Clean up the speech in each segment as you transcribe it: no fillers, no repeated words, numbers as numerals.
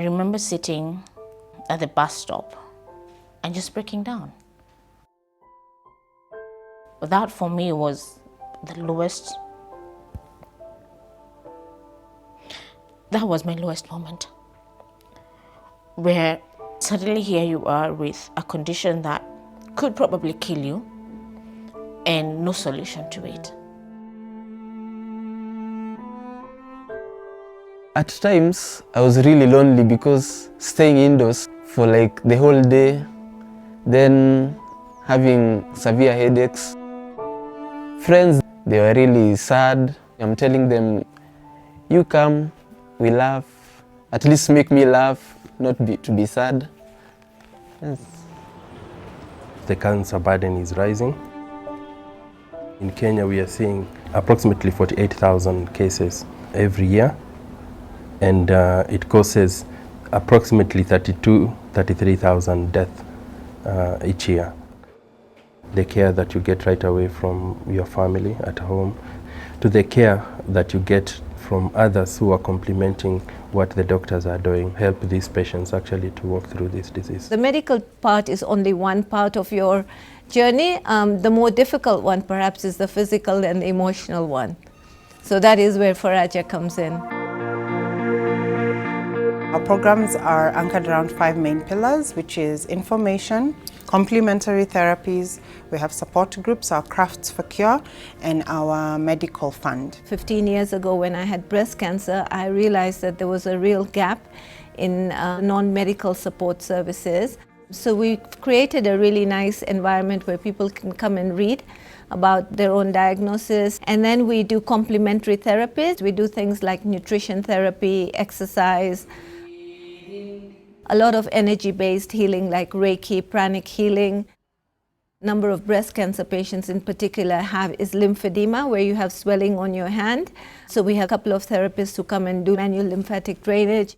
I remember sitting at the bus stop and just breaking down. That for me was the lowest. That was my lowest moment, where suddenly here you are with a condition that could probably kill you and no solution to it. At times, I was really lonely because staying indoors for like the whole day, then having severe headaches. Friends, they were really sad. I'm telling them, you come, we laugh, at least make me laugh, not to be sad. Yes. The cancer burden is rising. In Kenya, we are seeing approximately 48,000 cases every year, and it causes approximately 33,000 deaths each year. The care that you get right away from your family at home, to the care that you get from others who are complementing what the doctors are doing, help these patients actually to walk through this disease. The medical part is only one part of your journey. The more difficult one perhaps is the physical and the emotional one. So that is where Faraja comes in. Our programs are anchored around 5 main pillars, which is information, complementary therapies, we have support groups, our Crafts for Cure, and our medical fund. 15 years ago when I had breast cancer, I realized that there was a real gap in non-medical support services. So we created a really nice environment where people can come and read about their own diagnosis. And then we do complementary therapies. We do things like nutrition therapy, exercise, a lot of energy-based healing like Reiki, pranic healing. Number of breast cancer patients in particular have is lymphedema, where you have swelling on your hand. So we have a couple of therapists who come and do manual lymphatic drainage.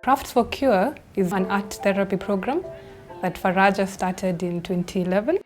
Crafts for Cure is an art therapy program that Faraja started in 2011.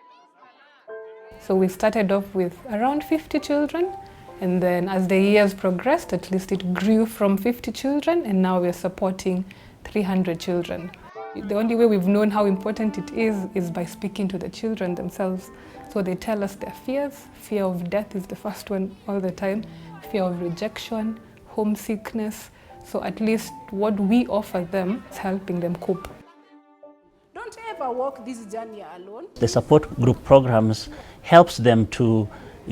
So we started off with around 50 children, and then as the years progressed, at least it grew from 50 children, and now we're supporting 300 children. The only way we've known how important it is by speaking to the children themselves. So they tell us their fears. Fear of death is the first one all the time, fear of rejection, homesickness. So at least what we offer them is helping them cope. Don't ever walk this journey alone. The support group programs helps them to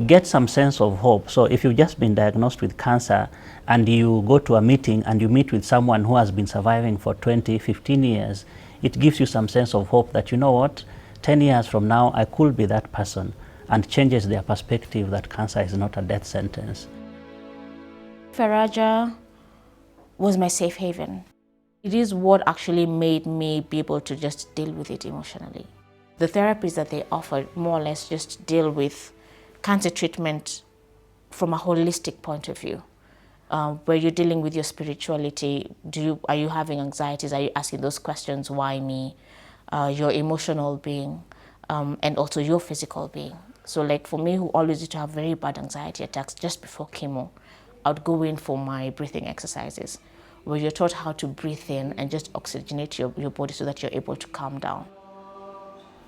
get some sense of hope. So if you've just been diagnosed with cancer and you go to a meeting and you meet with someone who has been surviving for 20, 15 years, it gives you some sense of hope that, you know what, 10 years from now I could be that person, and changes their perspective that cancer is not a death sentence. Faraja was my safe haven. It is what actually made me be able to just deal with it emotionally. The therapies that they offered more or less just deal with cancer treatment from a holistic point of view, where you're dealing with your spirituality. Are you having anxieties? Are you asking those questions, why me? Your emotional being, and also your physical being. So like for me, who always used to have very bad anxiety attacks just before chemo, I would go in for my breathing exercises, where you're taught how to breathe in and just oxygenate your body so that you're able to calm down.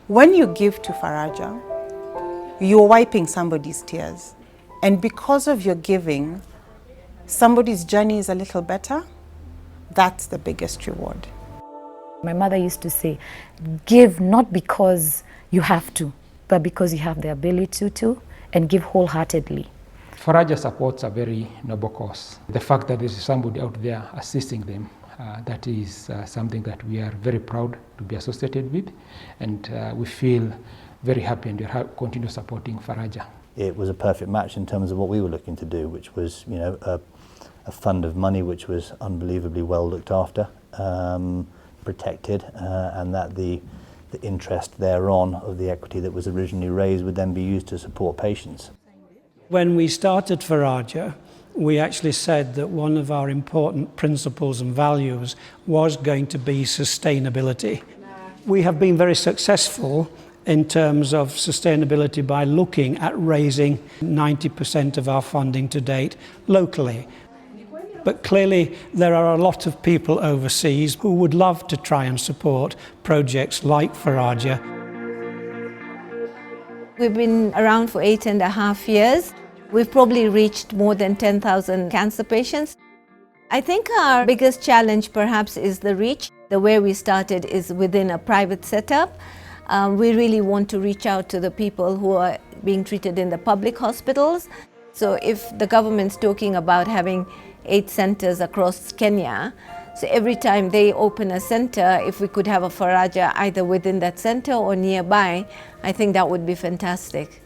When you give to Faraja, you're wiping somebody's tears. And because of your giving, somebody's journey is a little better. That's the biggest reward. My mother used to say, give not because you have to, but because you have the ability to, and give wholeheartedly. Faraja supports a very noble cause. The fact that there is somebody out there assisting them, that is something that we are very proud to be associated with, and we feel very happy and we continue supporting Faraja. It was a perfect match in terms of what we were looking to do, which was, you know, a fund of money which was unbelievably well looked after, protected, and that the interest thereon of the equity that was originally raised would then be used to support patients. When we started Faraja, we actually said that one of our important principles and values was going to be sustainability. We have been very successful in terms of sustainability by looking at raising 90% of our funding to date locally. But clearly there are a lot of people overseas who would love to try and support projects like Faraja. We've been around for 8.5 years. We've probably reached more than 10,000 cancer patients. I think our biggest challenge perhaps is the reach. The way we started is within a private setup. We really want to reach out to the people who are being treated in the public hospitals. So if the government's talking about having 8 centers across Kenya, so every time they open a center, if we could have a Faraja either within that center or nearby, I think that would be fantastic.